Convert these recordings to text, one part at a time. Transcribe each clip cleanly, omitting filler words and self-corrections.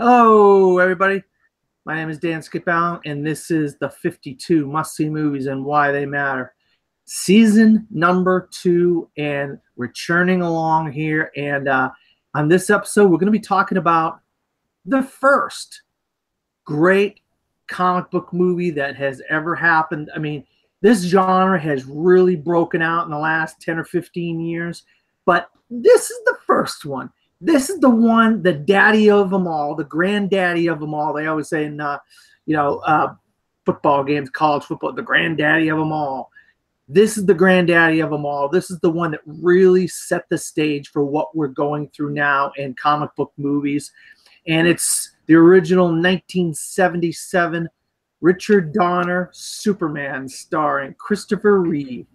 Hello, everybody. My name is Dan Skipbound, and this is the 52 must-see movies and why they matter. Season number 2, and we're churning along here. And on this episode, we're going to be talking about the first great comic book movie that has ever happened. I mean, this genre has really broken out in the last 10 or 15 years, but this is the first one. This is the one, the daddy of them all, the granddaddy of them all. They always say in, football games, college football, the granddaddy of them all. This is the granddaddy of them all. This is the one that really set the stage for what we're going through now in comic book movies. And it's the original 1977 Richard Donner Superman starring Christopher Reeve.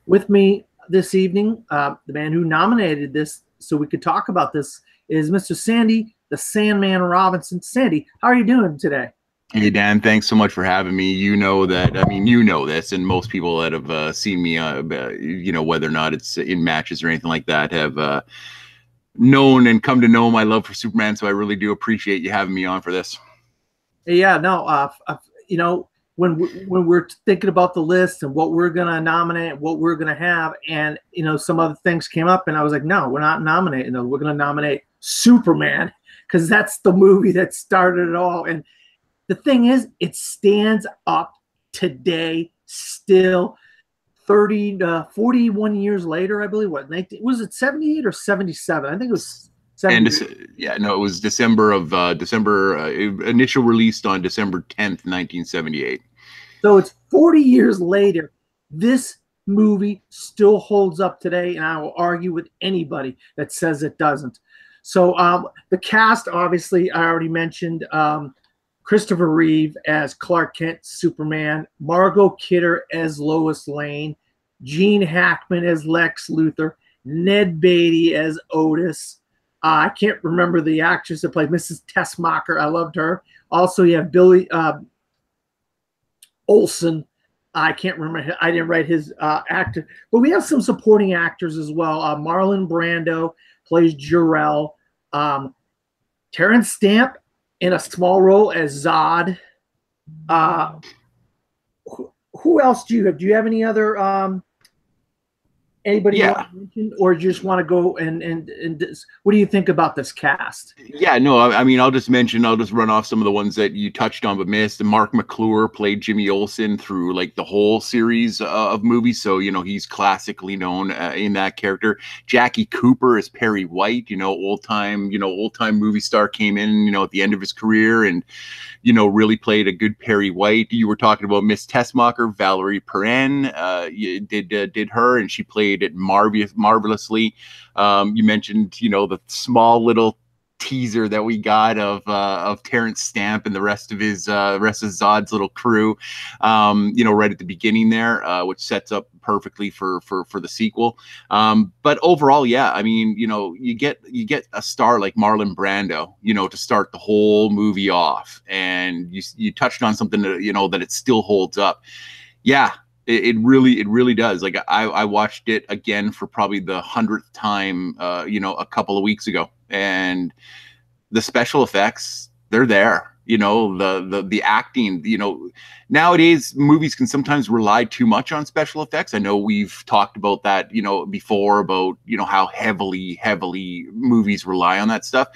With me this evening, the man who nominated this so we could talk about this is Mr. Sandy, the Sandman Robinson. Sandy, how are you doing today? Hey, Dan, thanks so much for having me. You know that, I mean, you know this, and most people that have seen me, whether or not it's in matches or anything like that, have known and come to know my love for Superman. So I really do appreciate you having me on for this. Yeah, no, when we're thinking about the list and what we're gonna nominate, what we're gonna have, and some other things came up, and I was like, no, we're not nominating those. We're gonna nominate Superman because that's the movie that started it all. And the thing is, it stands up today, still 30 to 41 years later, I believe. What was it, 78 or 77? I think it was 78. And it was December, initial released on December 10th, 1978. So it's 40 years later. This movie still holds up today, and I will argue with anybody that says it doesn't. So the cast, obviously, I already mentioned Christopher Reeve as Clark Kent, Superman, Margot Kidder as Lois Lane, Gene Hackman as Lex Luthor, Ned Beatty as Otis. I can't remember the actress that played Mrs. Tessmacher. I loved her. Also, you have Billy Olsen. I can't remember. I didn't write his actor. But we have some supporting actors as well. Marlon Brando plays Jor-El. Terrence Stamp in a small role as Zod. Who else do you have? Do you have any other anybody you want to mention, or just want to go and what do you think about this cast? Yeah, no, I mean, I'll just run off some of the ones that you touched on but missed. And Mark McClure played Jimmy Olsen through like the whole series of movies, so he's classically known in that character. Jackie Cooper is Perry White, old time movie star, came in at the end of his career and really played a good Perry White. You were talking about Miss Tessmacher, Valerie Perrin, did her, and she played it marvelously. You mentioned the small little teaser that we got of Terrence Stamp and the rest of Zod's little crew, right at the beginning there, which sets up perfectly for the sequel. But overall, yeah, I mean, you get a star like Marlon Brando, to start the whole movie off, and you touched on something that, that it still holds up. Yeah. It really does. Like I watched it again for probably the 100th time, a couple of weeks ago, and the special effects, they're there. The acting. Nowadays movies can sometimes rely too much on special effects. I know we've talked about that, before, about how heavily movies rely on that stuff.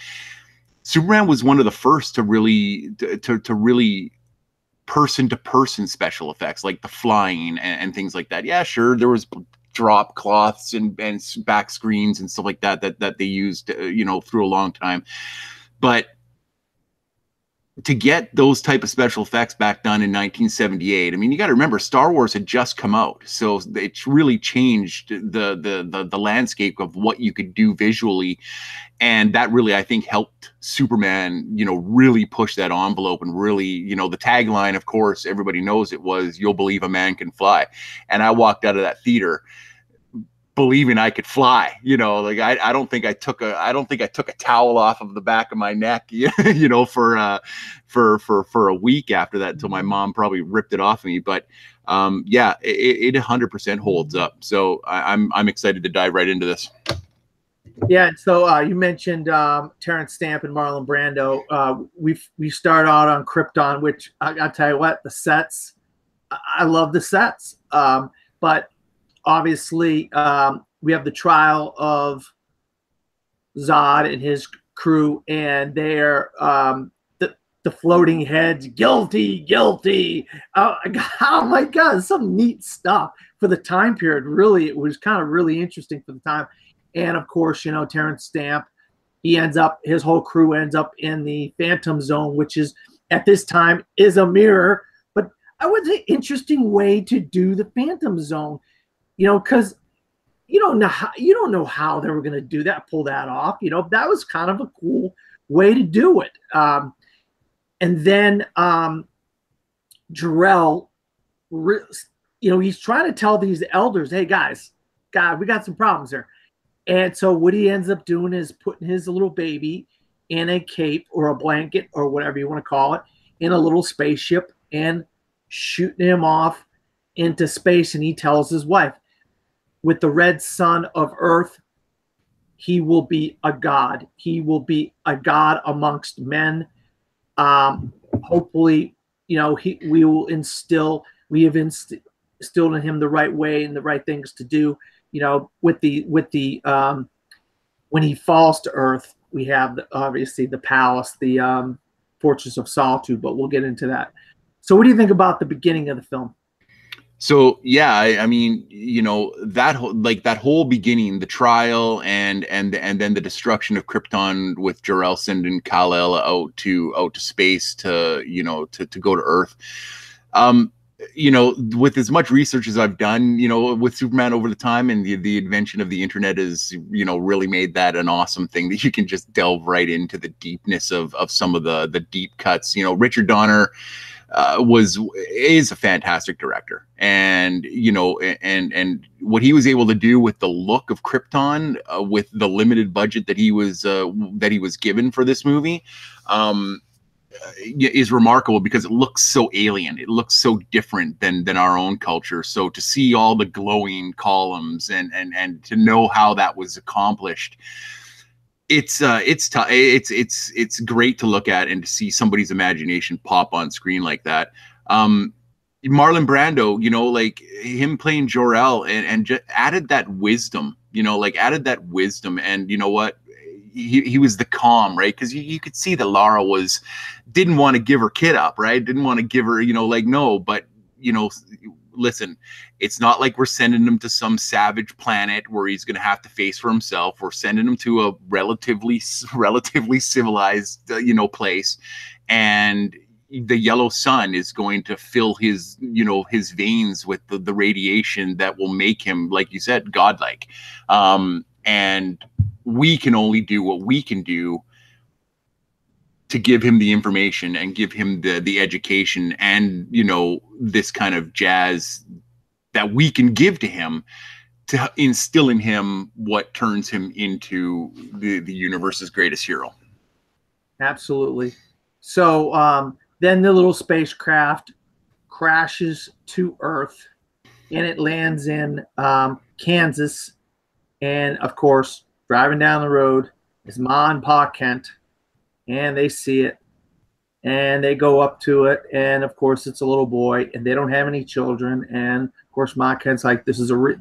Superman was one of the first to really person-to-person special effects, like the flying and things like that. Yeah, sure, there was drop cloths and back screens and stuff like that they used through a long time, but to get those type of special effects back done in 1978, I mean, you got to remember, Star Wars had just come out, so it's really changed the landscape of what you could do visually, and that really, I think, helped Superman, really push that envelope. And really, the tagline, of course, everybody knows it was, "You'll believe a man can fly," and I walked out of that theater believing I could fly. Like I don't think I took a towel off of the back of my neck, for a week after that, until my mom probably ripped it off of me. But yeah, it 100% holds up. So I'm excited to dive right into this. Yeah, so you mentioned Terrence Stamp and Marlon Brando. We start out on Krypton, which I tell you what, the sets. I love the sets, but obviously we have the trial of Zod and his crew, and they're the floating heads, guilty, guilty. Oh my God, some neat stuff for the time period. Really, it was kind of really interesting for the time. And of course, Terrence Stamp, his whole crew ends up in the Phantom Zone, which is at this time is a mirror. But I would say interesting way to do the Phantom Zone, because you don't know how they were going to do that, pull that off. That was kind of a cool way to do it. And then Jarrell, he's trying to tell these elders, hey guys, God, we got some problems here. And so what he ends up doing is putting his little baby in a cape or a blanket or whatever you want to call it, in a little spaceship and shooting him off into space. And he tells his wife, with the red sun of Earth, he will be a god. He will be a god amongst men. Hopefully, we have instilled in him the right way and the right things to do. With the when he falls to Earth, we have obviously the palace, the Fortress of Solitude, but we'll get into that. So what do you think about the beginning of the film? So yeah, I mean, that whole beginning, the trial, and then the destruction of Krypton with Jor-El sending Kal-El out to space to go to Earth. With as much research as I've done, with Superman over the time, and the invention of the internet has, really made that an awesome thing that you can just delve right into the deepness of some of the deep cuts. Richard Donner is a fantastic director, and and what he was able to do with the look of Krypton, with the limited budget that he was given for this movie, is remarkable, because it looks so alien. It looks so different than our own culture. So to see all the glowing columns and to know how that was accomplished, it's great to look at and to see somebody's imagination pop on screen like that. Marlon Brando, like him playing Jor-El, and just added that wisdom, and you know what? He was the calm, right? Because you could see that Lara didn't want to give her kid up, right? Didn't want to give her, no, but listen, it's not like we're sending him to some savage planet where he's going to have to face for himself. We're sending him to a relatively civilized, place, and the yellow sun is going to fill his veins with the radiation that will make him, like you said, godlike. And we can only do what we can do to give him the information and give him the education and, this kind of jazz that we can give to him to instill in him what turns him into the universe's greatest hero. Absolutely. So then the little spacecraft crashes to Earth, and it lands in Kansas. And of course, driving down the road is Ma and Pa Kent, and they see it, and they go up to it, and of course it's a little boy, and they don't have any children, and of course Ma Kent's like, there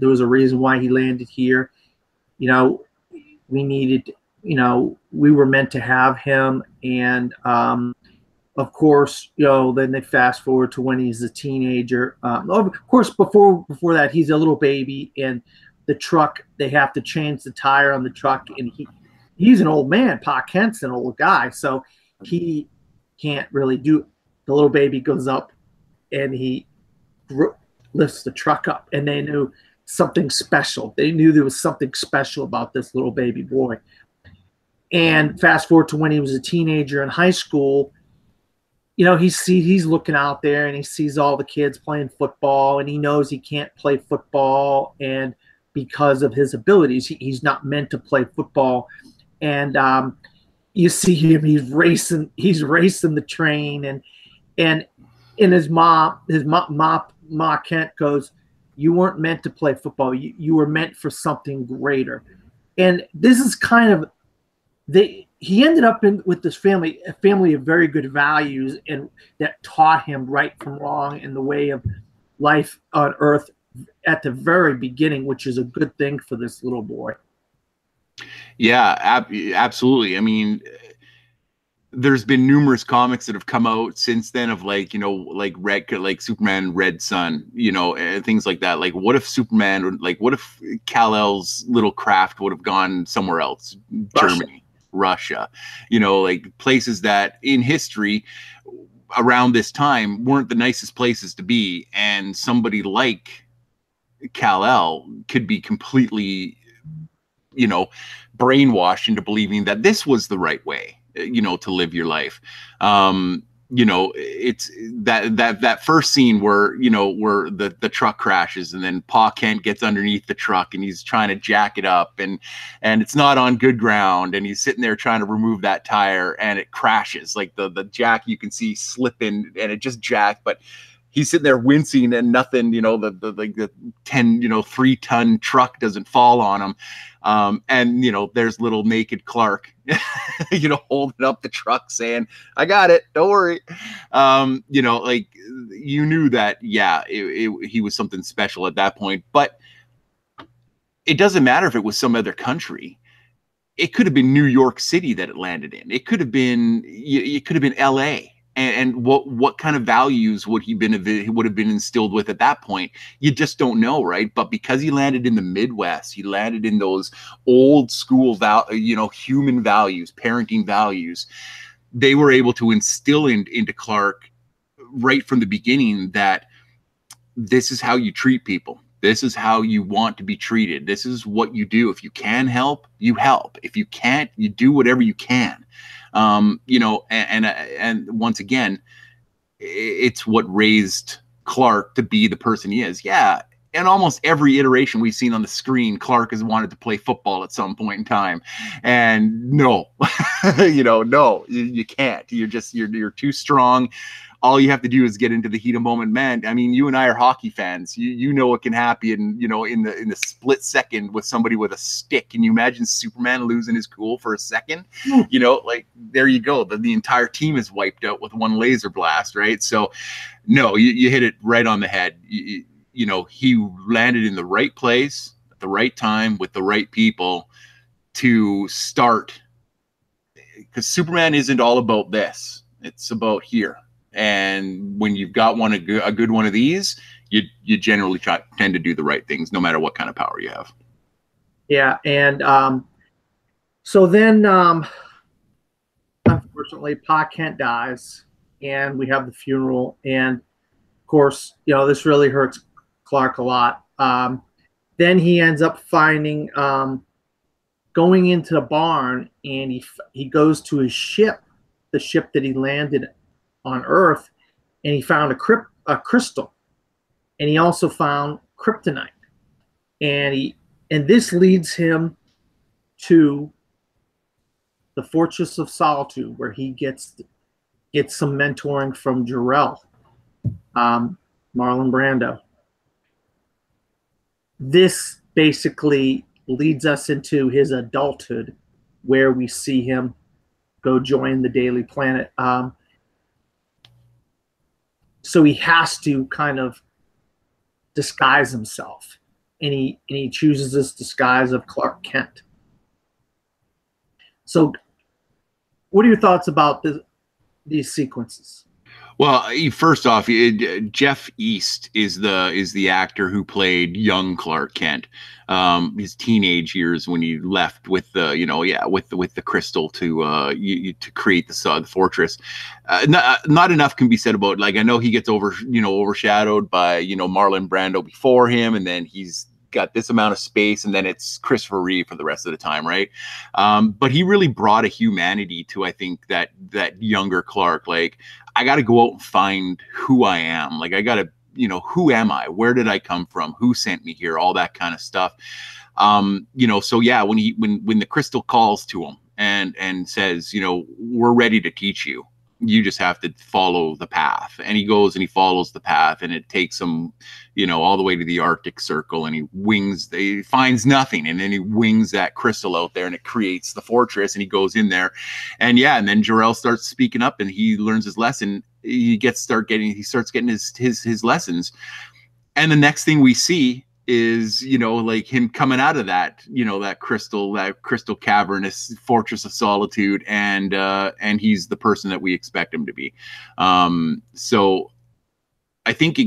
was a reason why he landed here. We needed, we were meant to have him, and of course, then they fast forward to when he's a teenager. Of course, before that, he's a little baby, and the truck, they have to change the tire on the truck, and he's an old man. Pa Kent's an old guy, so he can't really do it. The little baby goes up, and he lifts the truck up, and they knew something special. They knew there was something special about this little baby boy. And fast forward to when he was a teenager in high school, he's looking out there, and he sees all the kids playing football, and he knows he can't play football, and because of his abilities, he's not meant to play football. And you see him, he's racing the train, and his Ma Kent goes, you weren't meant to play football. You were meant for something greater. And this is kind of he ended up with this family, a family of very good values, and that taught him right from wrong and the way of life on Earth at the very beginning, which is a good thing for this little boy. Yeah, absolutely. I mean, there's been numerous comics that have come out since then of like, you know, like Superman Red Sun, you know, and things like that. Like, what if Superman, like, what if Kal-El's little craft would have gone somewhere else? Germany, Russia, you know, like places that in history around this time weren't the nicest places to be. And somebody like Kal-El could be completely, you know, brainwashed into believing that this was the right way, you know, to live your life. You know, it's that first scene where, you know, where the truck crashes and then Pa Kent gets underneath the truck and he's trying to jack it up and it's not on good ground and he's sitting there trying to remove that tire and it crashes. Like the jack you can see slipping and it just jacked, but he's sitting there wincing and nothing, you know, the 10, you know, 3-ton truck doesn't fall on him. And, you know, there's little naked Clark, you know, holding up the truck saying, I got it. Don't worry. You know, like you knew that, yeah, he was something special at that point, but it doesn't matter if it was some other country. It could have been New York City that it landed in. It could have been LA. And what kind of values would have been instilled with at that point? You just don't know, right? But because he landed in the Midwest, he landed in those old school human values, parenting values. They were able to instill into Clark right from the beginning that this is how you treat people. This is how you want to be treated. This is what you do. If you can help, you help. If you can't, you do whatever you can. You know, and once again, it's what raised Clark to be the person he is. Yeah. And almost every iteration we've seen on the screen, Clark has wanted to play football at some point in time. And no, you know, no, you can't. You're too strong. All you have to do is get into the heat of moment, man. I mean, you and I are hockey fans. You know what can happen, you know, in the split second with somebody with a stick. Can you imagine Superman losing his cool for a second? You know, like there you go. The entire team is wiped out with one laser blast, right? So, no, you hit it right on the head. You know, he landed in the right place at the right time with the right people to start. Because Superman isn't all about this. It's about here. And when you've got a good one of these, you generally tend to do the right things, no matter what kind of power you have. Yeah, and so then, unfortunately, Pa Kent dies, and we have the funeral. And of course, you know, this really hurts Clark a lot. Then he ends up finding, going into the barn, and he goes to his ship, the ship that he landed on Earth, and he found a crystal, and he also found kryptonite, and this leads him to the Fortress of Solitude, where he gets some mentoring from Jor-El, Marlon Brando. This basically leads us into his adulthood, where we see him go join the Daily Planet. So he has to kind of disguise himself, and he chooses this disguise of Clark Kent. So, what are your thoughts about these sequences? Well, first off, Jeff East is the actor who played young Clark Kent, his teenage years when he left with the crystal to create the fortress. Not enough can be said about, like, I know he gets overshadowed by Marlon Brando before him, and then he's got this amount of space, and then it's Christopher Reeve for the rest of the time, right? But he really brought a humanity to, I think, that younger Clark. Like, I got to go out and find who I am. Like, I got to, who am I? Where did I come from? Who sent me here? All that kind of stuff. So yeah, when the crystal calls to him and says, we're ready to teach you. You just have to follow the path. And he goes and he follows the path, and it takes him, you know, all the way to the Arctic Circle, and he finds nothing, and then he wings that crystal out there, and it creates the fortress, and he goes in there, and then Jor-El starts speaking up, and he learns his lesson. He starts getting his lessons, and the next thing we see is, you know, like him coming out of that, you know, that crystal cavernous fortress of solitude, and he's the person that we expect him to be. So I think I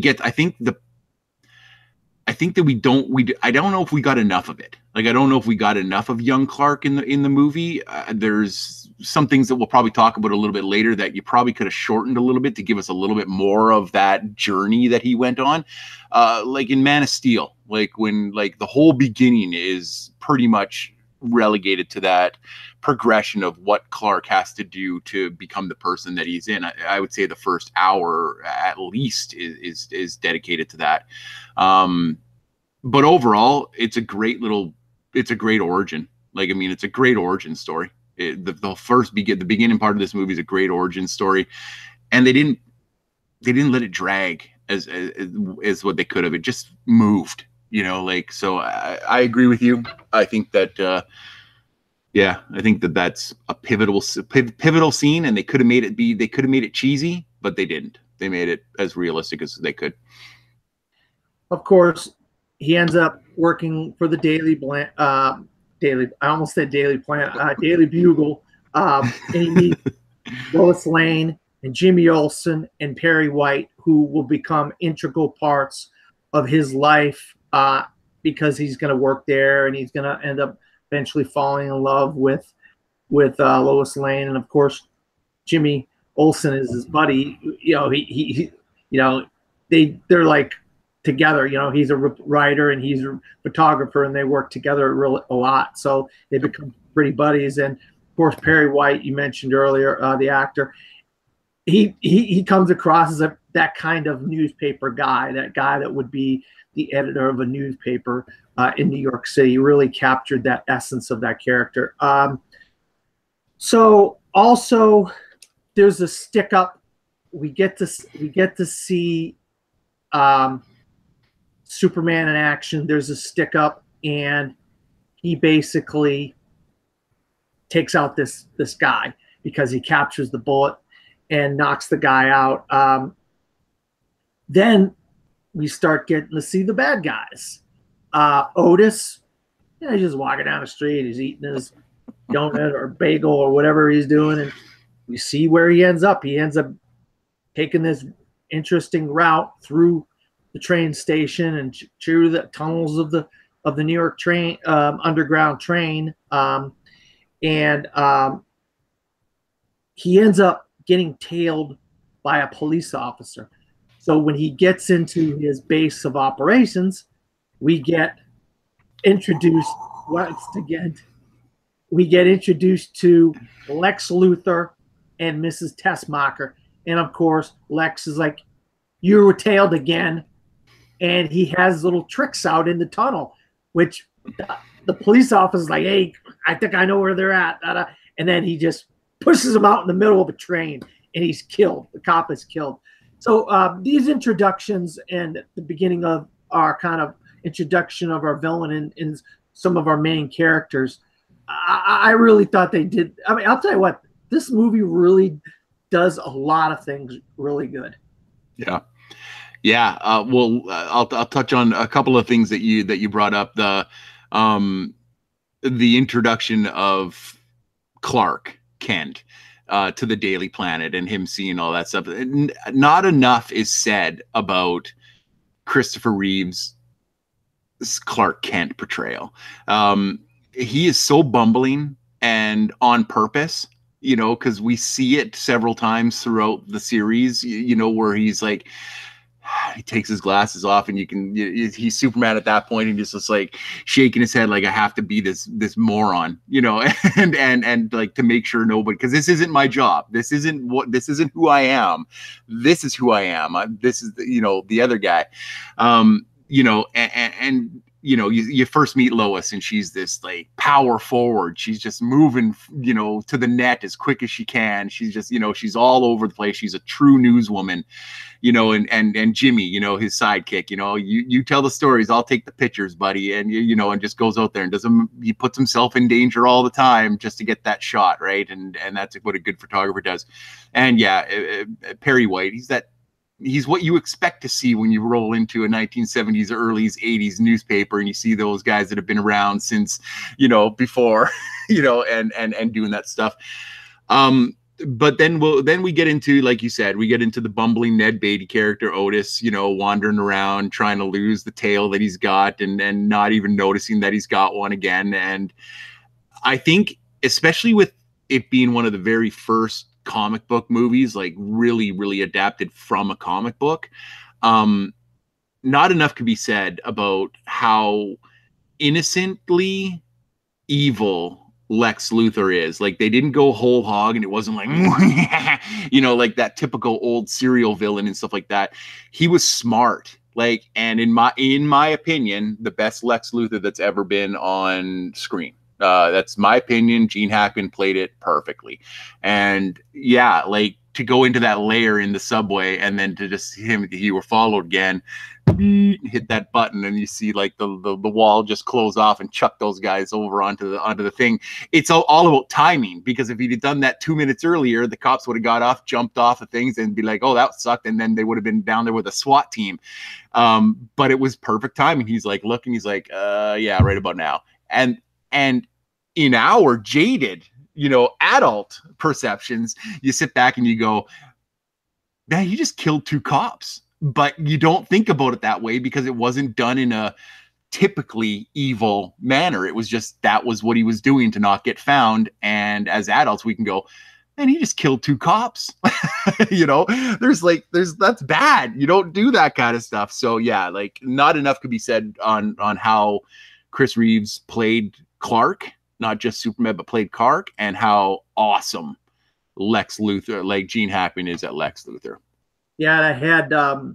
don't know if we got enough of it. Like, I don't know if we got enough of young Clark in the movie. There's some things that we'll probably talk about a little bit later that you probably could have shortened a little bit to give us a little bit more of that journey that he went on. Like in Man of Steel, like when like the whole beginning is pretty much relegated to that progression of what Clark has to do to become the person that he's in. I would say the first hour at least is dedicated to that. But overall, it's a great origin. Like, I mean, it's a great origin story. The beginning part of this movie is a great origin story, and they didn't let it drag as what they could have. It just moved, you know, like, so I agree with you. I think that, I think that's a pivotal scene, and they could have made it cheesy, but they didn't. They made it as realistic as they could. Of course, he ends up working for the Daily Bugle. And he meets Lois Lane and Jimmy Olsen and Perry White, who will become integral parts of his life because he's going to work there, and he's going to end up eventually falling in love with Lois Lane. And of course, Jimmy Olsen is his buddy. You know, he you know, they're like together. You know, he's a writer and he's a photographer, and they work together a lot. So they become pretty buddies. And of course, Perry White, you mentioned earlier, the actor, he comes across as that kind of newspaper guy, that guy that would be the editor of a newspaper in New York City. He really captured that essence of that character. So also, there's a stick up. We get to see Superman in action. There's a stick up, and he basically takes out this guy because he captures the bullet and knocks the guy out. Then we start getting to see the bad guys. Otis, he's just walking down the street. He's eating his donut or bagel or whatever he's doing, and we see where he ends up. He ends up taking this interesting route through the train station and through the tunnels of the New York train, underground train, and he ends up getting tailed by a police officer. So when he gets into his base of operations, we get introduced to Lex Luthor and Mrs. Tessmacher. And of course, Lex is like, "You were tailed again." And he has little tricks out in the tunnel, which the police officer is like, "Hey, I think I know where they're at." And then he just pushes him out in the middle of a train, and he's killed. The cop is killed. So these introductions and the beginning of our kind of introduction of our villain and some of our main characters, I really thought they did. I mean, I'll tell you what, this movie really does a lot of things really good. Yeah. Yeah. Well, I'll touch on a couple of things that you brought up. The introduction of Clark Kent to the Daily Planet and him seeing all that stuff. Not enough is said about Christopher Reeve's Clark Kent portrayal. He is so bumbling and on purpose, you know, because we see it several times throughout the series, you know, where he's like, he takes his glasses off, and he's Superman at that point, and just like shaking his head like, I have to be this moron, you know, and like to make sure nobody, because this isn't my job. This isn't who I am. This is who I am. This is, you know, the other guy, you know, and you know, you first meet Lois and she's this like power forward. She's just moving, you know, to the net as quick as she can. She's just, you know, she's all over the place. She's a true newswoman, you know, and Jimmy, you know, his sidekick, you know, you tell the stories, I'll take the pictures, buddy. And you know, and just goes out there and he puts himself in danger all the time just to get that shot. Right. And that's what a good photographer does. And yeah, Perry White, he's what you expect to see when you roll into a 1970s, early 80s newspaper and you see those guys that have been around since, you know, before, you know, and doing that stuff. But then we get into, like you said, we get into the bumbling Ned Beatty character, Otis, you know, wandering around trying to lose the tail that he's got and not even noticing that he's got one again. And I think, especially with it being one of the very first comic book movies, like really adapted from a comic book, not enough could be said about how innocently evil Lex Luthor is. Like, they didn't go whole hog and it wasn't like you know, like that typical old serial villain and stuff like that. He was smart, like, and in my opinion, the best Lex Luthor that's ever been on screen. That's my opinion. Gene Hackman played it perfectly. And yeah, like, to go into that layer in the subway and then to just he were followed again, hit that button and you see like the wall just close off and chuck those guys over onto the thing. It's all about timing, because if he'd have done that 2 minutes earlier, the cops would have got off, jumped off of things and be like, oh, that sucked, and then they would have been down there with a SWAT team. But it was perfect timing. He's like looking, he's like, yeah, right about now. And in our jaded, you know, adult perceptions, you sit back and you go, man, he just killed 2 cops. But you don't think about it that way because it wasn't done in a typically evil manner. It was just, that was what he was doing to not get found. And as adults, we can go, man, he just killed 2 cops. You know, that's bad. You don't do that kind of stuff. So yeah, like, not enough could be said on how Chris Reeves played Clark, not just Superman, but played Clark, and how awesome Lex Luthor, like Gene Hackman, is at Lex Luthor. Yeah, and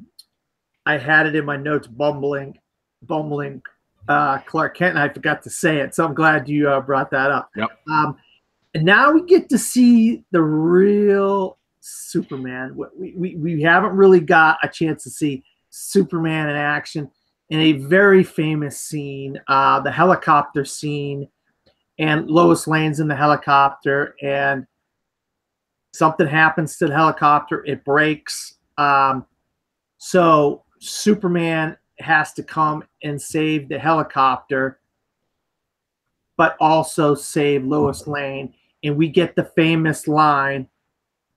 I had it in my notes, bumbling Clark Kent, and I forgot to say it. So I'm glad you brought that up. Yep. And now we get to see the real Superman. We haven't really got a chance to see Superman in action in a very famous scene, the helicopter scene, and Lois Lane's in the helicopter, and something happens to the helicopter. It breaks. So Superman has to come and save the helicopter, but also save Lois Lane. And we get the famous line,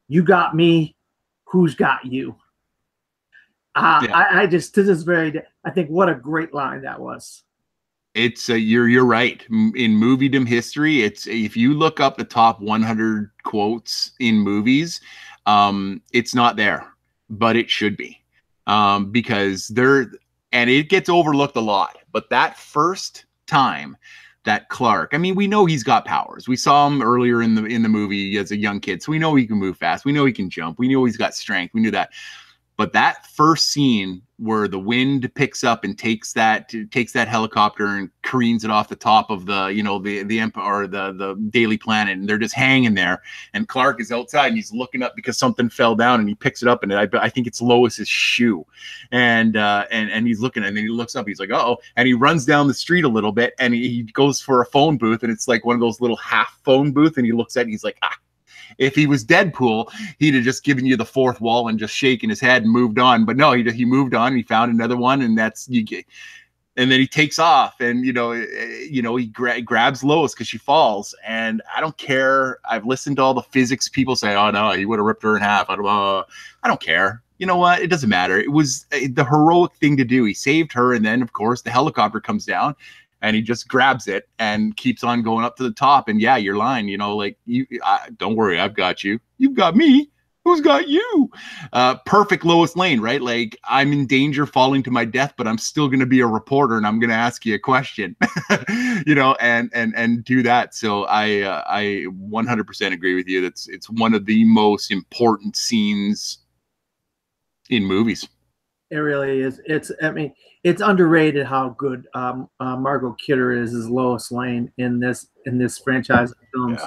"You got me, who's got you?" Yeah. I just, to this very day, I think what a great line that was. It's you're right. In moviedom history, it's, if you look up the top 100 quotes in movies, it's not there, but it should be, because and it gets overlooked a lot. But that first time that Clark, I mean, we know he's got powers. We saw him earlier in the movie as a young kid, so we know he can move fast. We know he can jump. We know he's got strength. We knew that. But that first scene where the wind picks up and takes that helicopter and careens it off the top of the, you know, the Empire, or the Daily Planet, and they're just hanging there, and Clark is outside and he's looking up because something fell down, and he picks it up, and I think it's Lois's shoe, and he's looking, and then he looks up, he's like, uh-oh, and he runs down the street a little bit, and he goes for a phone booth, and it's like one of those little half phone booth, and he looks at it and he's like, if he was Deadpool, he'd have just given you the fourth wall and just shaken his head and moved on. But no, he moved on. And he found another one, and that's you get. And then he takes off, and he grabs Lois because she falls. And I don't care. I've listened to all the physics people say, "Oh no, he would have ripped her in half." I don't care. You know what? It doesn't matter. It was the heroic thing to do. He saved her, and then of course the helicopter comes down. And he just grabs it and keeps on going up to the top. And yeah, your line, you know, like, don't worry, I've got you. You've got me. Who's got you? Perfect Lois Lane, right? Like, I'm in danger, falling to my death, but I'm still going to be a reporter, and I'm going to ask you a question, you know, and do that. So I 100% agree with you. It's one of the most important scenes in movies. It really is. I mean, it's underrated how good Margot Kidder is as Lois Lane in this franchise of films.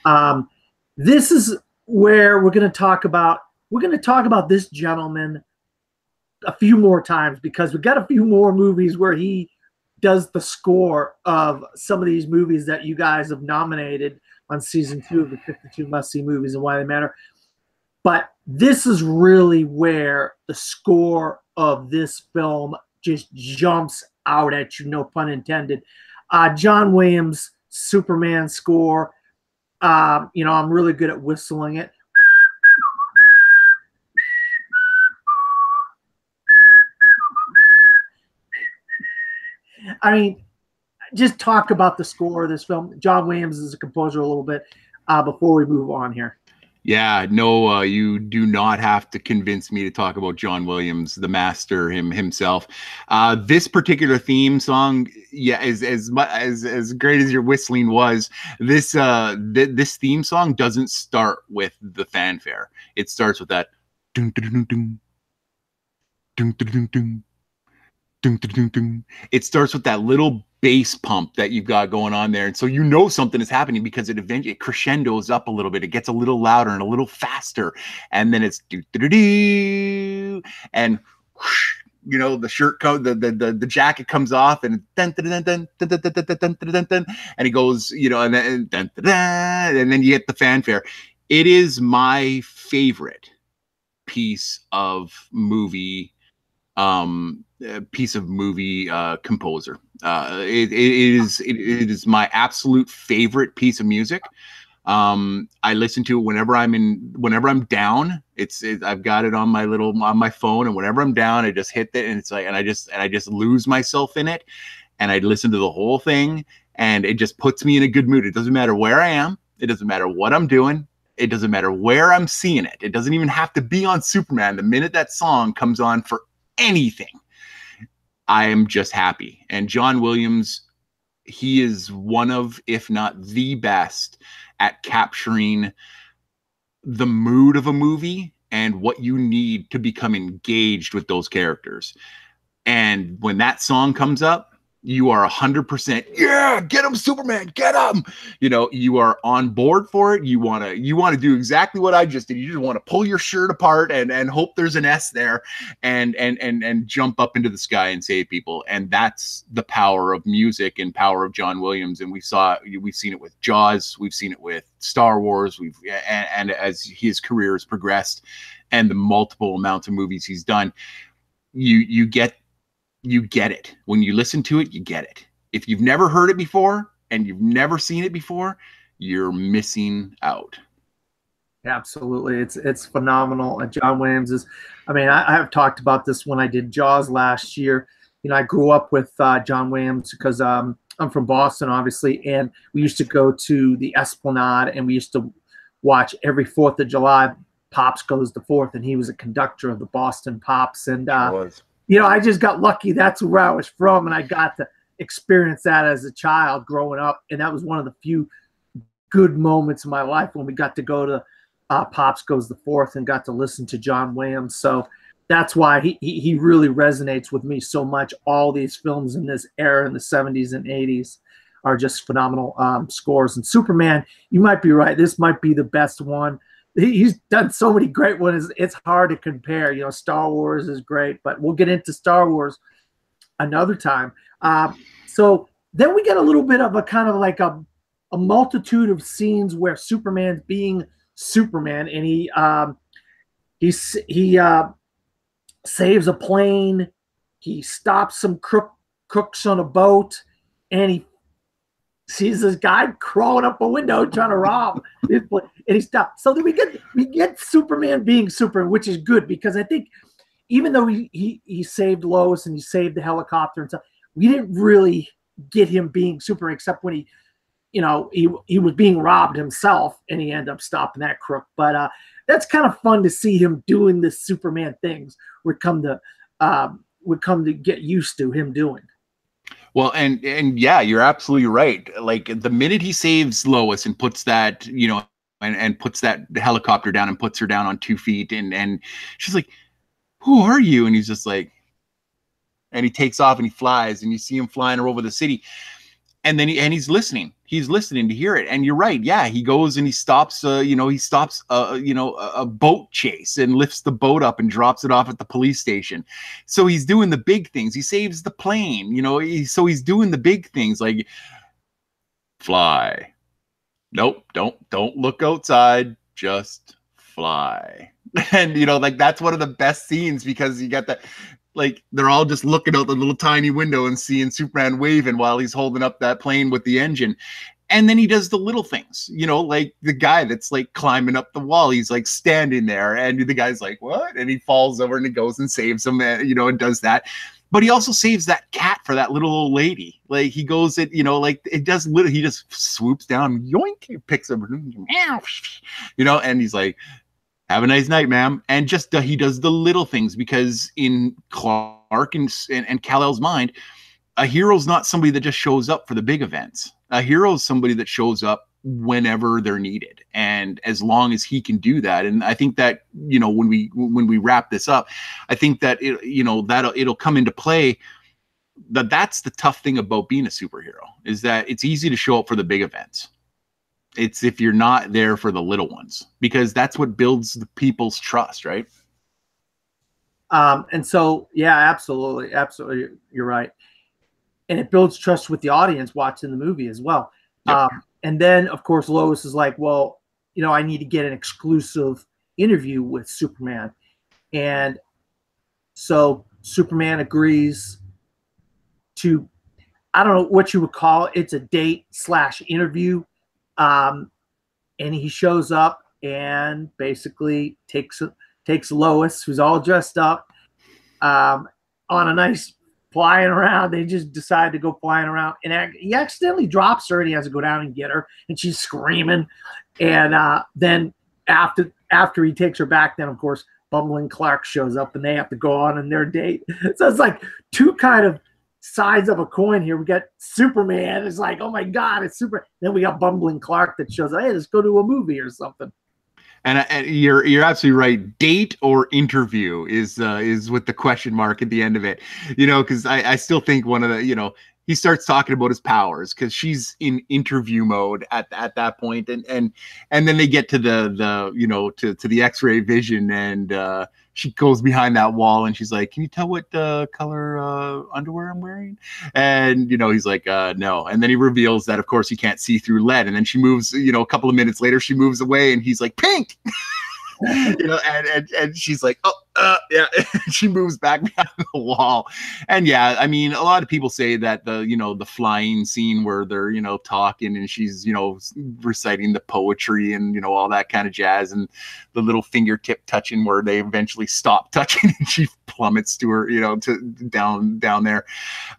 Yeah. This is where we're going to talk about this gentleman a few more times, because we've got a few more movies where he does the score of some of these movies that you guys have nominated on season 2 of the 52 must-see movies and why they matter. But this is really where the score of this film just jumps out at you, no pun intended. John Williams' Superman score, I'm really good at whistling it. I mean, just talk about the score of this film. John Williams is a composer a little bit before we move on here. Yeah, no, you do not have to convince me to talk about John Williams, the master himself. This particular theme song, yeah, is as great as your whistling was. This this theme song doesn't start with the fanfare. It starts with that dun dun dun dun dun dun dun dun. Dun, dun, dun, dun. It starts with that little bass pump that you've got going on there, and so you know something is happening because it eventually crescendos up a little bit. It gets a little louder and a little faster, and then it's do do do do, and whoosh, the shirt coat, the jacket comes off, and dun, dun, dun, dun, dun, dun, dun, dun, dun, dun, dun, dun, and he goes, and then dun, dun, dun, and then you get the fanfare. It is my favorite piece of movie. Composer. It is my absolute favorite piece of music. I listen to it whenever I'm down. I've got it on my phone, and whenever I'm down, I just hit it, and it's like, and I just lose myself in it, and I listen to the whole thing, and it just puts me in a good mood. It doesn't matter where I am. It doesn't matter what I'm doing. It doesn't matter where I'm seeing it. It doesn't even have to be on Superman. The minute that song comes on for anything, I am just happy. And John Williams, he is one of, if not the best at capturing the mood of a movie and what you need to become engaged with those characters. And when that song comes up, you are 100%, yeah, get him, Superman, get him. You are on board for it. You want to do exactly what I just did. You just want to pull your shirt apart and hope there's an S there, and jump up into the sky and save people. And that's the power of music and power of John Williams. And we've seen it with Jaws, we've seen it with Star Wars, and as his career has progressed and the multiple amounts of movies he's done, you get it. When you listen to it, you get it. If you've never heard it before and you've never seen it before, you're missing out. Absolutely. It's phenomenal. And John Williams is, I have talked about this when I did Jaws last year. I grew up with John Williams because I'm from Boston, obviously, and we used to go to the Esplanade, and we used to watch every 4th of July, Pops Goes the 4th, and he was a conductor of the Boston Pops. And I just got lucky. That's where I was from, and I got to experience that as a child growing up. And that was one of the few good moments in my life when we got to go to Pops Goes the 4th and got to listen to John Williams. So that's why he really resonates with me so much. All these films in this era in the 70s and 80s are just phenomenal scores. And Superman, you might be right. This might be the best one. He's done so many great ones. It's hard to compare. Star Wars is great, but we'll get into Star Wars another time. So then we get a little bit of a kind of like a multitude of scenes where Superman's being Superman, and he saves a plane. He stops some crooks on a boat, and he sees this guy crawling up a window trying to rob his place, and he stops. So then we get Superman being Superman, which is good, because I think even though he saved Lois and he saved the helicopter and stuff, we didn't really get him being Superman except when he was being robbed himself, and he ended up stopping that crook. But that's kind of fun to see him doing the Superman things would come to get used to him doing. Well, and yeah, you're absolutely right. Like the minute he saves Lois and puts that, and puts that helicopter down and puts her down on 2 feet, and she's like, who are you? And he's just like, and he takes off and he flies, and you see him flying over the city. And then he's listening. He's listening to hear it. And you're right. Yeah, he goes and he stops. He stops. A boat chase and lifts the boat up and drops it off at the police station. So he's doing the big things. He saves the plane. So he's doing the big things like fly. Nope, don't look outside. Just fly. And like that's one of the best scenes because you got that. Like they're all just looking out the little tiny window and seeing Superman waving while he's holding up that plane with the engine. And then he does the little things, like the guy that's like climbing up the wall. He's like standing there and the guy's like, what? And he falls over and he goes and saves him, and does that. But he also saves that cat for that little old lady. Like he goes at, like it does literally, he just swoops down, yoink, picks up, and he's like, have a nice night, ma'am. And just he does the little things because in Clark and Kal-El's mind, a hero's not somebody that just shows up for the big events. A hero is somebody that shows up whenever they're needed, and as long as he can do that. And I think that when we wrap this up, I think that it'll come into play. That's the tough thing about being a superhero is that it's easy to show up for the big events. It's if you're not there for the little ones, because that's what builds the people's trust, right? And so, yeah, absolutely. You're right. And it builds trust with the audience watching the movie as well. Yep. And then, of course, Lois is like, well, I need to get an exclusive interview with Superman. And so Superman agrees to, I don't know what you would call it. It's a date/interview. And he shows up and basically takes Lois, who's all dressed up, on a nice flying around. They just decide to go flying around, and he accidentally drops her, and he has to go down and get her, and she's screaming. And then after he takes her back, then of course Bumbling Clark shows up, and they have to go on their date. So it's like two kind of sides of a coin here. We got Superman. It's like, oh my God, it's super. Then we got Bumbling Clark that shows up, hey, let's go to a movie or something. And you're absolutely right. Date or interview is with the question mark at the end of it, because I still think one of the, he starts talking about his powers because she's in interview mode at that point, and then they get to the to the X-ray vision, and she goes behind that wall and she's like, can you tell what color underwear I'm wearing? And he's like, no. And then he reveals that of course he can't see through lead, and then she moves, a couple of minutes later she moves away and he's like, pink. And she's like, oh, yeah. She moves back behind the wall. And yeah, I mean, a lot of people say that the flying scene where they're, talking and she's, reciting the poetry and, all that kind of jazz, and the little fingertip touching where they eventually stop touching and she plummets to her, to down there.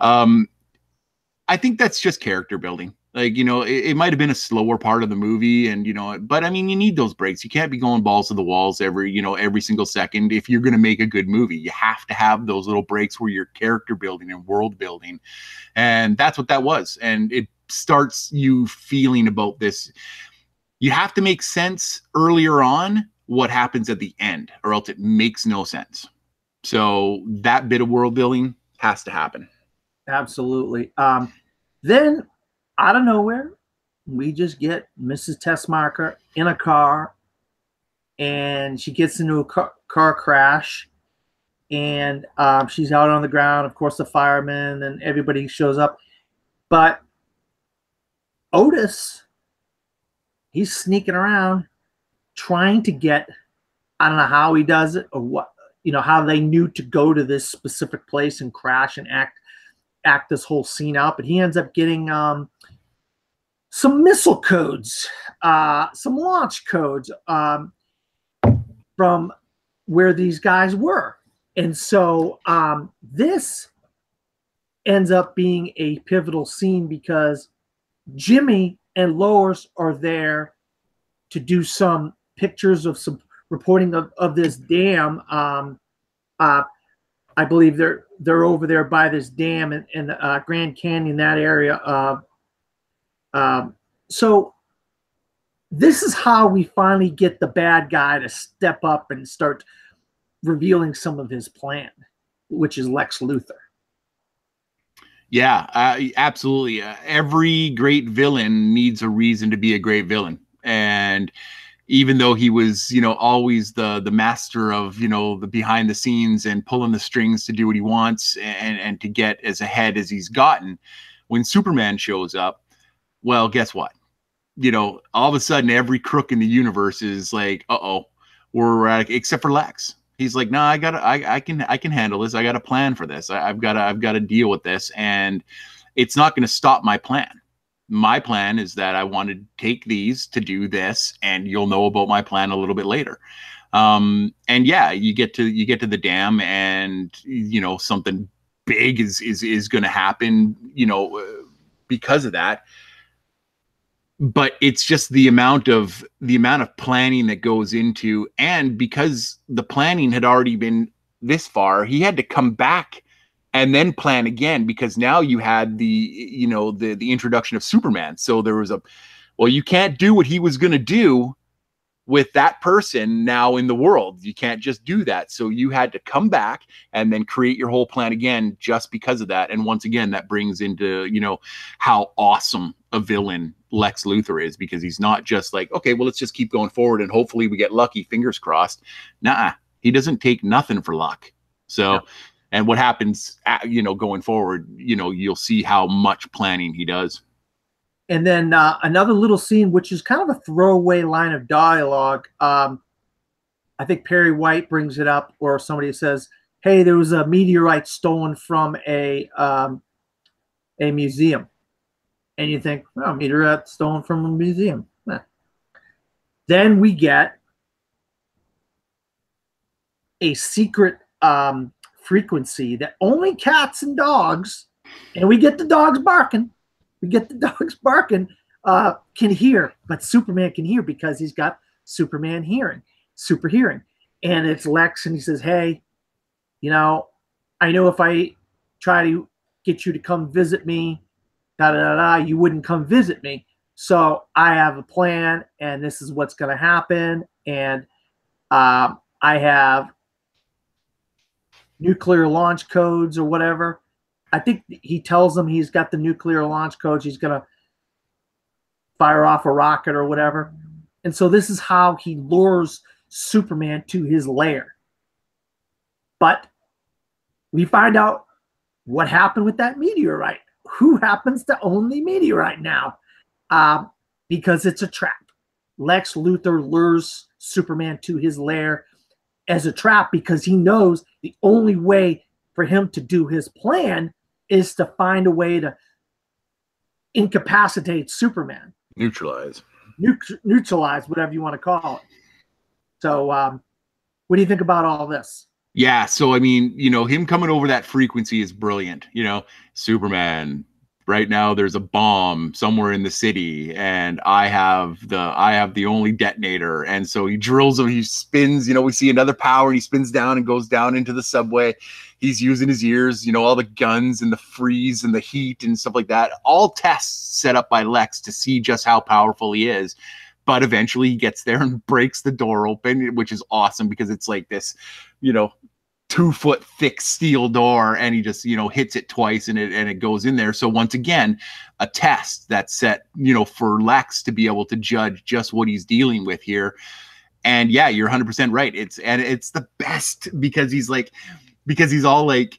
I think that's just character building. Like, it might have been a slower part of the movie, and, but I mean, you need those breaks. You can't be going balls to the walls every single second. If you're going to make a good movie, you have to have those little breaks where you're character building and world building. And that's what that was. And it starts you feeling about this. You have to make sense earlier on what happens at the end, or else it makes no sense. So that bit of world building has to happen. Absolutely. Then out of nowhere, we just get Mrs. Tessmacher in a car, and she gets into a car crash, and she's out on the ground. Of course, the firemen and everybody shows up. But Otis, he's sneaking around trying to get, I don't know how he does it or what, how they knew to go to this specific place and crash and act this whole scene out. But he ends up getting some missile codes, some launch codes from where these guys were. And so this ends up being a pivotal scene because Jimmy and Lois are there to do some pictures of some reporting of this dam. I believe they're over there by this dam in the Grand Canyon, that area. So this is how we finally get the bad guy to step up and start revealing some of his plan, which is Lex Luthor. Yeah, absolutely. Every great villain needs a reason to be a great villain. And even though he was, always the master of, the behind the scenes and pulling the strings to do what he wants and to get as ahead as he's gotten, when Superman shows up, well, guess what? All of a sudden, every crook in the universe is like, uh-oh, we're except for Lex. He's like, no, I can handle this. I got a plan for this. I've got to deal with this, and it's not going to stop my plan. My plan is that I want to take these to do this, and you'll know about my plan a little bit later. And yeah, you get to the dam, and something big is going to happen, because of that. But it's just the amount of planning that goes into, and because the planning had already been this far, he had to come back and then plan again, because now you had the introduction of Superman. So there was you can't do what he was going to do with that person now in the world. You can't just do that. So you had to come back and then create your whole plan again just because of that. And once again, that brings into, how awesome a villain Lex Luthor is, because he's not just like, okay, well, let's just keep going forward and hopefully we get lucky, fingers crossed. Nah, he doesn't take nothing for luck. So, yeah. And what happens, going forward, you'll see how much planning he does. And then another little scene, which is kind of a throwaway line of dialogue. I think Perry White brings it up, or somebody says, hey, there was a meteorite stolen from a museum. And you think, well, meteorite stolen from a museum. Eh. Then we get a secret frequency that only cats and dogs, and we get the dogs barking. Can hear, but Superman can hear because he's got Superman hearing, super hearing. And it's Lex, and he says, hey, I know if I try to get you to come visit me, you wouldn't come visit me. So I have a plan, and this is what's going to happen. And I have nuclear launch codes or whatever. I think he tells them he's got the nuclear launch codes. He's going to fire off a rocket or whatever. And so this is how he lures Superman to his lair. But we find out what happened with that meteorite. Who happens to own the meteorite now? Because it's a trap. Lex Luthor lures Superman to his lair as a trap because he knows the only way for him to do his plan is to find a way to incapacitate Superman. Neutralize, whatever you want to call it. So what do you think about all this? Yeah, so I mean, him coming over that frequency is brilliant. Superman, right now there's a bomb somewhere in the city, and I have the only detonator. And so he drills him, he spins, we see another power, and he spins down and goes down into the subway. He's using his ears, all the guns and the freeze and the heat and stuff like that. All tests set up by Lex to see just how powerful he is. But eventually he gets there and breaks the door open, which is awesome because it's like this, 2-foot thick steel door, and he just, hits it twice and it goes in there. So once again, a test that's set, for Lex to be able to judge just what he's dealing with here. And yeah, you're 100% right. It's the best because he's all like,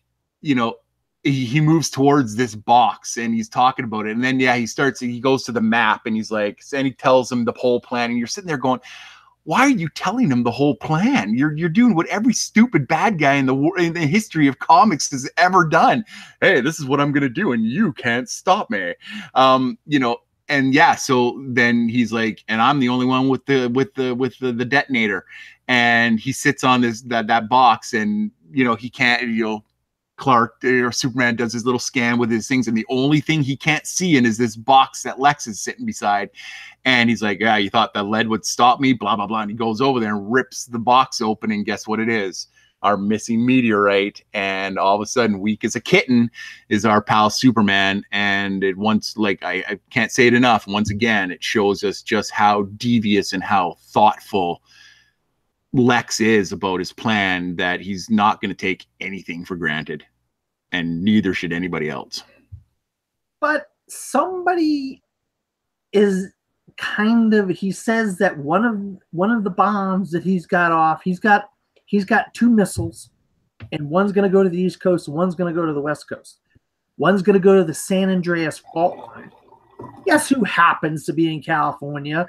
he moves towards this box and he's talking about it. And then, yeah, he goes to the map and he's like, and he tells him the whole plan. And you're sitting there going, why are you telling him the whole plan? You're doing what every stupid bad guy in the history of comics has ever done. Hey, this is what I'm going to do, and you can't stop me. And yeah, so then he's like, and I'm the only one with the detonator. And he sits on that box, and he can't, Clark or Superman does his little scan with his things, and the only thing he can't see in is this box that Lex is sitting beside. And he's like, yeah, you thought that lead would stop me, blah, blah, blah. And he goes over there and rips the box open, and guess what it is? Our missing meteorite. And all of a sudden, weak as a kitten is our pal Superman. And I can't say it enough. Once again, it shows us just how devious and how thoughtful Lex is about his plan, that he's not going to take anything for granted, and neither should anybody else. But somebody is kind of, he says that one of the bombs that he's got off, he's got 2 missiles, and one's going to go to the East Coast and one's going to go to the West Coast. One's going to go to the San Andreas fault line. Guess who happens to be in California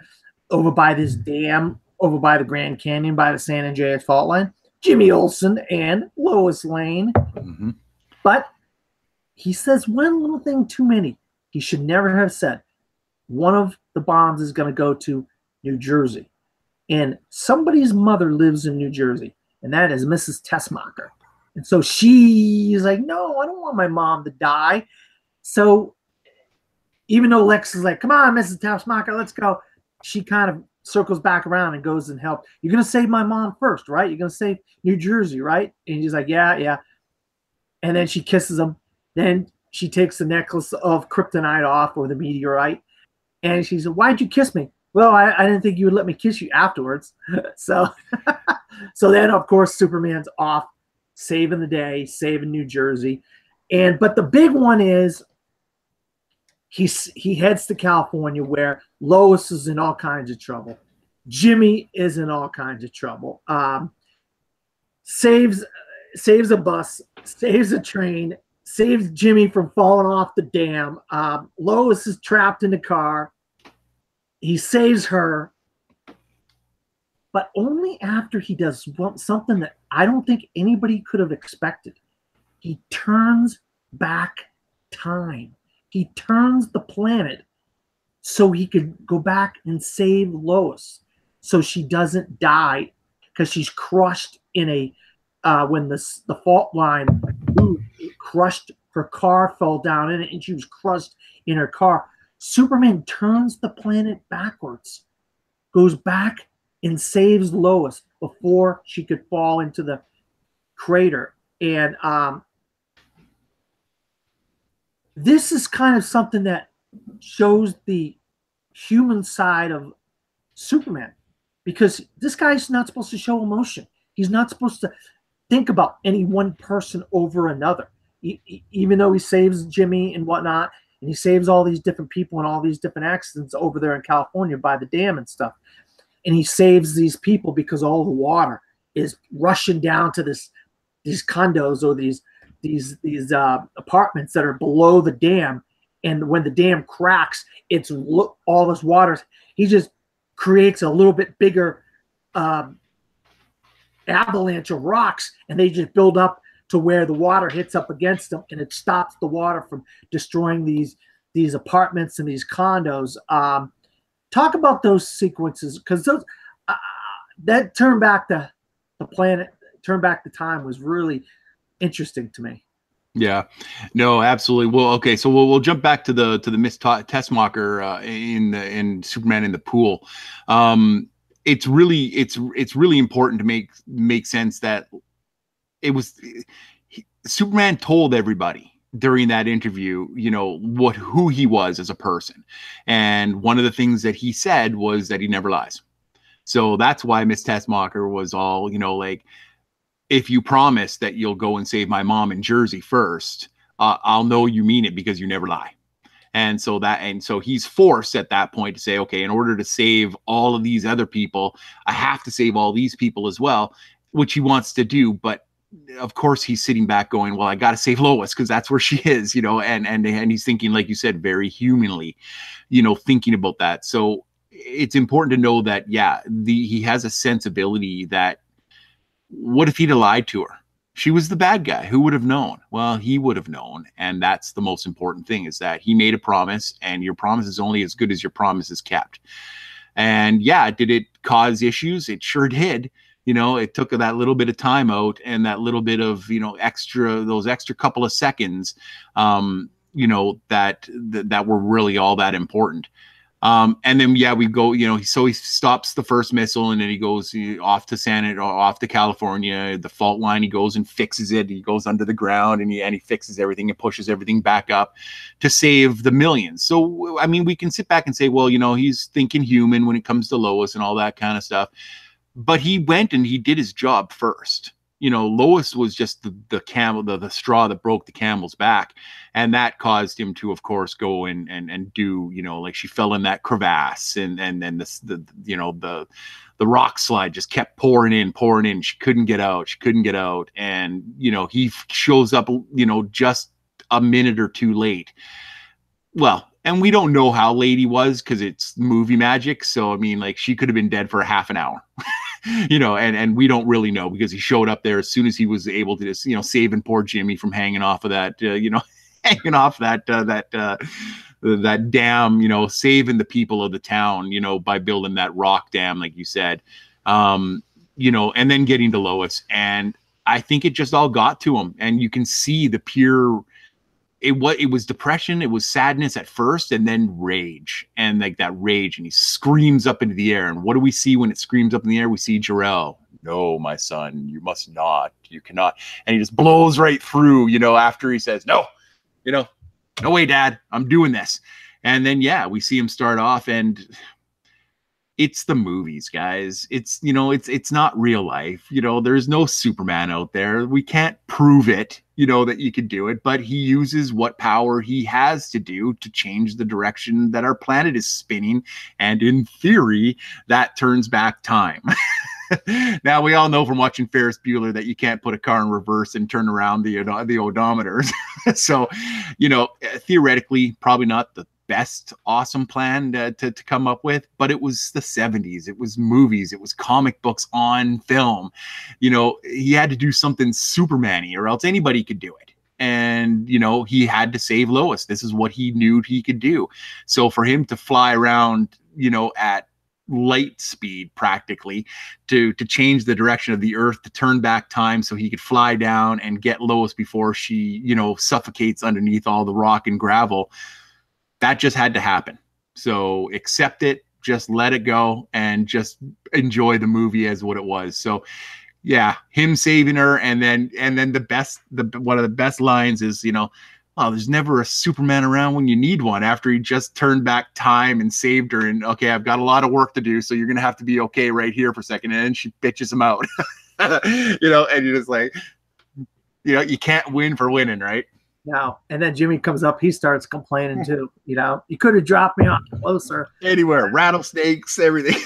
over by this dam, over by the Grand Canyon, by the San Andreas fault line? Jimmy Olsen and Lois Lane. Mm-hmm. But he says one little thing too many. He should never have said. One of the bombs is going to go to New Jersey. And somebody's mother lives in New Jersey, and that is Mrs. Tessmacher. And so she's like, no, I don't want my mom to die. So even though Lex is like, come on, Mrs. Tessmacher, let's go, she kind of circles back around and goes and helps. You're going to save my mom first, right? You're going to save New Jersey, right? And he's like, yeah. And then she kisses him. Then she takes the necklace of kryptonite off, or the meteorite. And she said, why'd you kiss me? Well, I didn't think you would let me kiss you afterwards. So then, of course, Superman's off, saving the day, saving New Jersey. But the big one is he heads to California, where Lois is in all kinds of trouble. Jimmy is in all kinds of trouble. Saves a bus, saves a train, saves Jimmy from falling off the dam. Lois is trapped in the car. He saves her, but only after he does something that I don't think anybody could have expected. He turns back time. He turns the planet so he could go back and save Lois, so she doesn't die, because she's crushed in when the fault line moved, it crushed, her car fell down in it, and she was crushed in her car. Superman turns the planet backwards, goes back and saves Lois before she could fall into the crater. And this is kind of something that shows the human side of Superman, because this guy's not supposed to show emotion. He's not supposed to think about any one person over another. Even though he saves Jimmy and whatnot, and he saves all these different people and all these different accidents over there in California by the dam and stuff. And he saves these people because all the water is rushing down to these condos, or these apartments that are below the dam. And when the dam cracks, it's all this water. He just creates a little bit bigger avalanche of rocks, and they just build up to where the water hits up against them, and it stops the water from destroying these apartments and these condos. Talk about those sequences, because those that turn back the planet, turn back the time, was really interesting to me. Yeah, no, absolutely. Well, okay, so we'll jump back to the Miss Tessmacher in Superman in the pool. It's really important to make sense that Superman told everybody during that interview, who he was as a person. And one of the things that he said was that he never lies. So that's why Miss Tessmacher was all, like, if you promise that you'll go and save my mom in Jersey first, I'll know you mean it, because you never lie. And so he's forced at that point to say, okay, in order to save all of these other people, I have to save all these people as well, which he wants to do. But of course, he's sitting back going, well, I got to save Lois, because that's where she is, and he's thinking, like you said, very humanly, thinking about that. So it's important to know that, he has a sensibility that, what if he'd have lied to her? She was the bad guy. Who would have known? Well, he would have known. And that's the most important thing, is that he made a promise, and your promise is only as good as your promise is kept. And did it cause issues? It sure did. It took that little bit of time out, and that little bit of, those extra couple of seconds, that were really all that important. And then, we go, so he stops the first missile, and then he goes off to California, the fault line. He goes and fixes it. He goes under the ground, and he fixes everything and pushes everything back up to save the millions. So, I mean, we can sit back and say, well, he's thinking human when it comes to Lois and all that kind of stuff. but he went and he did his job first. You know, Lois was just the straw that broke the camel's back, and that caused him to, of course, go and do, you know, like she fell in that crevasse, and then the rock slide just kept pouring in. She couldn't get out, and you know, he shows up, you know, just a minute or two late. Well, and we don't know how late he was because it's movie magic. So I mean, like, she could have been dead for a half an hour. You know, and we don't really know because he showed up there as soon as he was able to just, you know, saving poor Jimmy from hanging off of that, you know, hanging off that dam, you know, saving the people of the town, you know, by building that rock dam, like you said, you know, and then getting to Lois. And I think it just all got to him, and you can see the pure, it was depression, it was sadness at first, and then rage, and like that rage, and he screams up into the air. And what do we see when it screams up in the air? We see Jarrell. No, my son, you must not, you cannot. And he just blows right through, you know, after he says, no, you know, no way, Dad, I'm doing this. And then, yeah, we see him start off, and it's the movies, guys. It's, you know, it's not real life. You know, there's no Superman out there. We can't prove it, you know, that you could do it, but he uses what power he has to do to change the direction that our planet is spinning. And in theory, that turns back time. Now, we all know from watching Ferris Bueller that you can't put a car in reverse and turn around the odometers. So, you know, theoretically, probably not the best awesome plan to come up with, but it was the 70s. It was movies. It was comic books on film. You know, he had to do something Superman-y, or else anybody could do it. And, you know, he had to save Lois. This is what he knew he could do. So for him to fly around, you know, at light speed practically to change the direction of the earth, to turn back time so he could fly down and get Lois before she, you know, suffocates underneath all the rock and gravel, that just had to happen. So accept it, just let it go, and just enjoy the movie as what it was. So yeah, him saving her, and then one of the best lines is, you know, oh, there's never a Superman around when you need one, after he just turned back time and saved her. And okay, I've got a lot of work to do, so you're gonna have to be okay right here for a second. And then she bitches him out. You know, and you're just like, you know, you can't win for winning, right? No. And then Jimmy comes up, he starts complaining too. You know, you could have dropped me off closer. Anywhere, rattlesnakes, everything.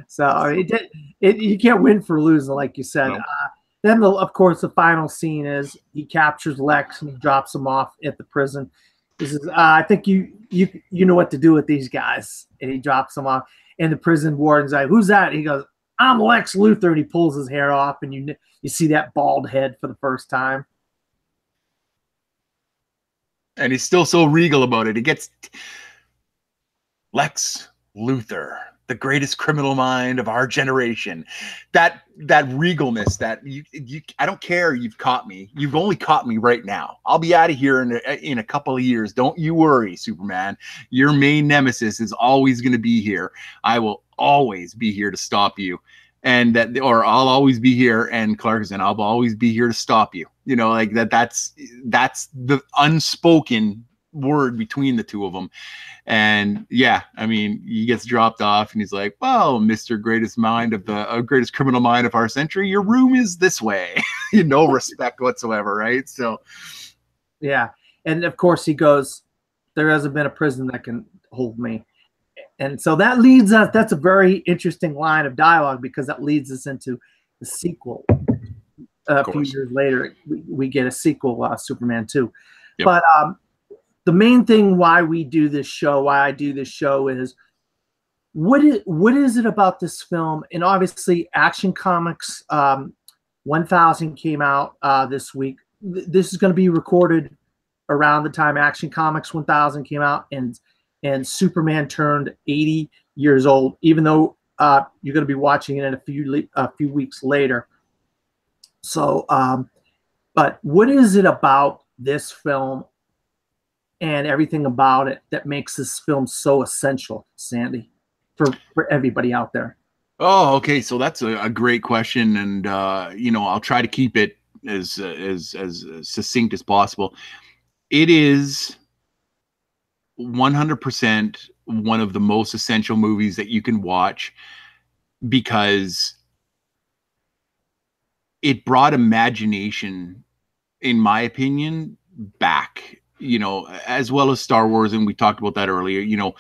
So you can't win for losing, like you said. No. Then, of course, the final scene is he captures Lex and he drops him off at the prison. He says, I think you know what to do with these guys. And he drops them off. And the prison warden's like, who's that? And he goes, I'm Lex Luthor. And he pulls his hair off, and you see that bald head for the first time. And he's still so regal about it. He gets Lex Luthor, the greatest criminal mind of our generation. That regalness, that you I don't care, you've caught me. You've only caught me right now. I'll be out of here in a couple of years. Don't you worry, Superman. Your main nemesis is always going to be here. I will always be here to stop you. And that, or I'll always be here, and Clark said, I'll always be here to stop you. You know, like that's the unspoken word between the two of them. And yeah, I mean, he gets dropped off, and he's like, well, Mr. Greatest Mind of the greatest criminal mind of our century, your room is this way. No respect whatsoever, right? So yeah. And of course he goes, there hasn't been a prison that can hold me. And so that leads us, that's a very interesting line of dialogue, because that leads us into the sequel. A few years later, we get a sequel, Superman 2. Yep. But the main thing why we do this show, why I do this show, is what is it about this film? And obviously Action Comics 1000 came out this week. This is going to be recorded around the time Action Comics 1000 came out, and Superman turned 80 years old, even though you're going to be watching it in a few weeks later. So, but what is it about this film and everything about it that makes this film so essential, Sandy, for everybody out there? Oh, okay. So that's a great question. And, you know, I'll try to keep it as succinct as possible. It is 100% one of the most essential movies that you can watch. because it brought imagination, in my opinion, back, you know, as well as Star Wars. And we talked about that earlier, you know,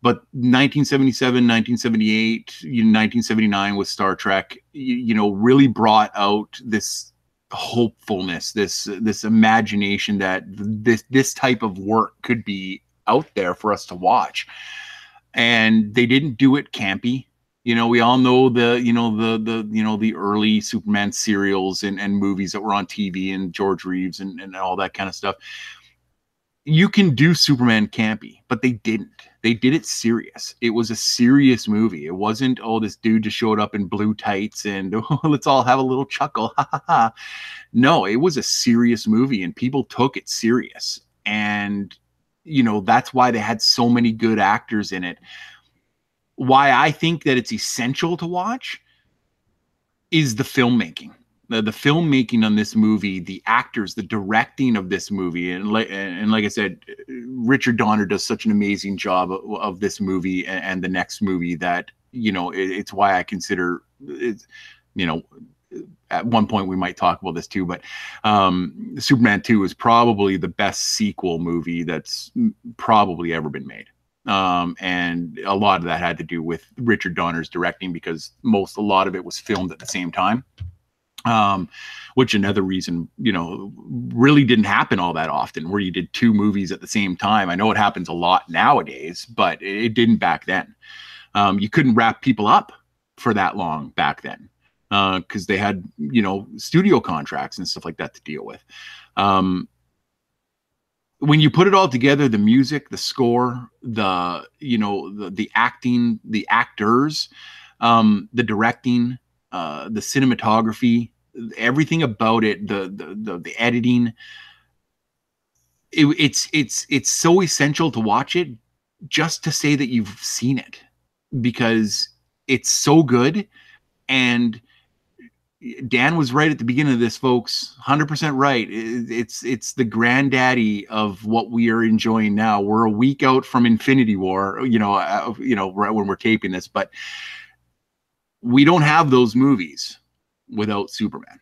but 1977, 1978, 1979 with Star Trek, you know, really brought out this hopefulness, this imagination that this type of work could be out there for us to watch. And they didn't do it campy. You know, we all know the early Superman serials and movies that were on TV, and George Reeves and all that kind of stuff. You can do Superman campy, but they didn't. They did it serious. It was a serious movie. It wasn't, oh, this dude just showed up in blue tights and oh, let's all have a little chuckle. No, it was a serious movie, and people took it serious. And, you know, that's why they had so many good actors in it. Why I think that it's essential to watch is the filmmaking. The filmmaking on this movie, the actors, the directing of this movie, and like I said, Richard Donner does such an amazing job of this movie and the next movie that, you know, it's why I consider it, you know, at one point we might talk about this too, but Superman 2 is probably the best sequel movie that's probably ever been made. And a lot of that had to do with Richard Donner's directing, because a lot of it was filmed at the same time. Which another reason, you know, really didn't happen all that often, where you did two movies at the same time. I know it happens a lot nowadays, but it didn't back then. You couldn't wrap people up for that long back then, because they had, you know, studio contracts and stuff like that to deal with. When you put it all together, the music, the score, the acting, the actors, the directing, the cinematography, everything about it, the editing, it's so essential to watch it just to say that you've seen it, because it's so good. And Dan was right at the beginning of this, folks. 100% right. It's the granddaddy of what we are enjoying now. We're a week out from Infinity War, right when we're taping this, but we don't have those movies without Superman.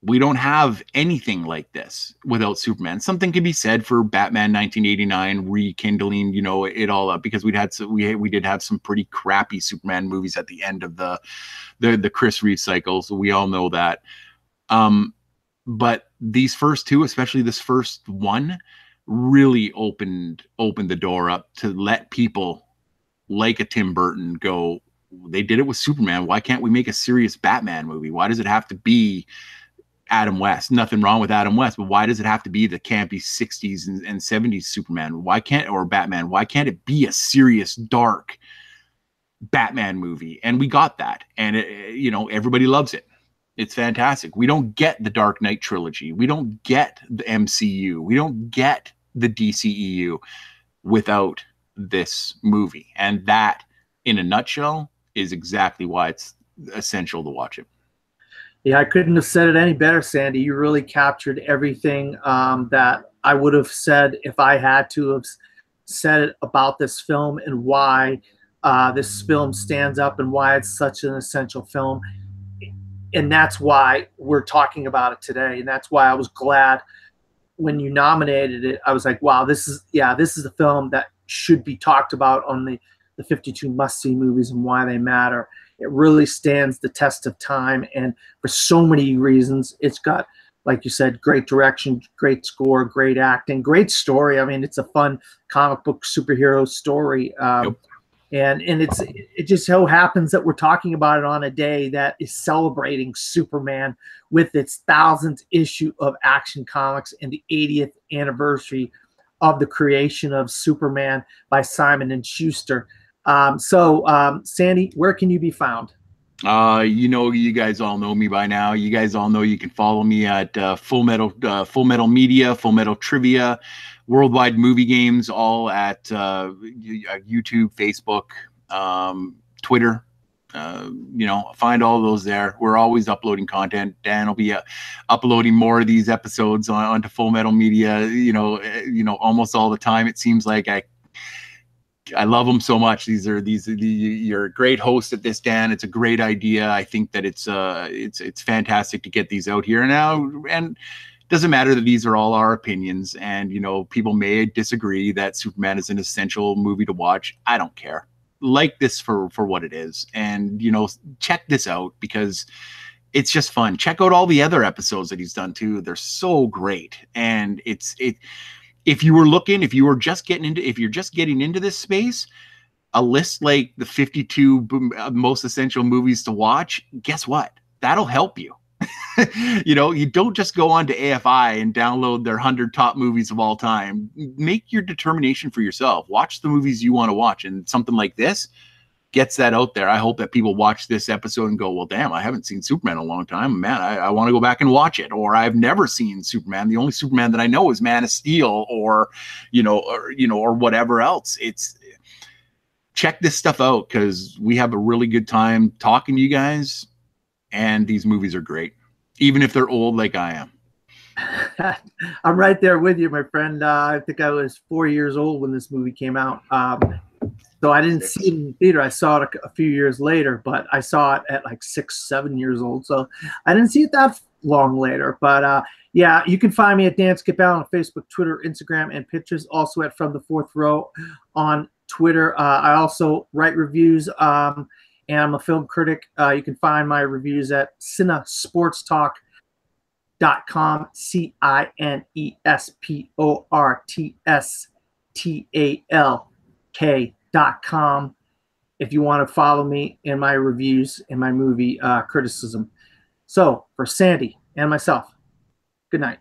We don't have anything like this without Superman. Something can be said for Batman 1989 rekindling, you know, it all up, because we did have some pretty crappy Superman movies at the end of the Chris Reeve cycle, so we all know that. But these first two, especially this first one, really opened the door up to let people like a Tim Burton go, they did it with Superman. Why can't we make a serious Batman movie? Why does it have to be Adam West? Nothing wrong with Adam West, but why does it have to be the campy 60s and 70s Superman? Or Batman? Why can't it be a serious, dark Batman movie? And we got that. And, everybody loves it. It's fantastic. We don't get the Dark Knight trilogy. We don't get the MCU. We don't get the DCEU without this movie. And that, in a nutshell, is exactly why it's essential to watch it. Yeah, I couldn't have said it any better, Sandy. You really captured everything that I would have said if I had to have said it about this film, and why this film stands up and why it's such an essential film. And that's why we're talking about it today. And that's why I was glad when you nominated it. I was like, wow, this is a film that should be talked about on the 52 must-see movies and why they matter. It really stands the test of time, and for so many reasons. It's got, like you said, great direction, great score, great acting, great story. I mean, it's a fun comic book superhero story. Yep. And it just so happens that we're talking about it on a day that is celebrating Superman with its 1,000th issue of Action Comics and the 80th anniversary of the creation of Superman by Simon & Schuster. Sandy, where can you be found? You guys all know me by now. You guys all know you can follow me at Full Metal Media, Full Metal Trivia, Worldwide Movie Games, all at YouTube, Facebook, Twitter. Find all those there. We're always uploading content. Dan will be uploading more of these episodes onto Full Metal Media. Almost all the time. It seems like I love them so much. You're a great host at this, Dan. It's a great idea. I think that it's fantastic to get these out here now. And it doesn't matter that these are all our opinions. And, people may disagree that Superman is an essential movie to watch. I don't care. Like this for what it is. And, check this out because it's just fun. Check out all the other episodes that he's done too. They're so great. And if you're just getting into this space, a list like the 52 most essential movies to watch, guess what? That'll help you. You don't just go on to AFI and download their 100 top movies of all time. Make your determination for yourself. Watch the movies you want to watch. And something like this gets that out there. I hope that people watch this episode and go, well, damn, I haven't seen Superman in a long time. Man, I want to go back and watch it. Or I've never seen Superman. The only Superman that I know is Man of Steel or whatever else. Check this stuff out because we have a really good time talking to you guys. And these movies are great, even if they're old like I am. I'm right there with you, my friend. I think I was 4 years old when this movie came out. So I didn't see it in the theater. I saw it a few years later, but I saw it at like 6, 7 years old. So I didn't see it that long later. But yeah, you can find me at Dan Skip Allen on Facebook, Twitter, Instagram, and pictures. Also at From the Fourth Row on Twitter. I also write reviews. And I'm a film critic. You can find my reviews at cinesportstalk.com, cinesportstalk.com. If you want to follow me in my reviews and my movie criticism. So for Sandy and myself, good night.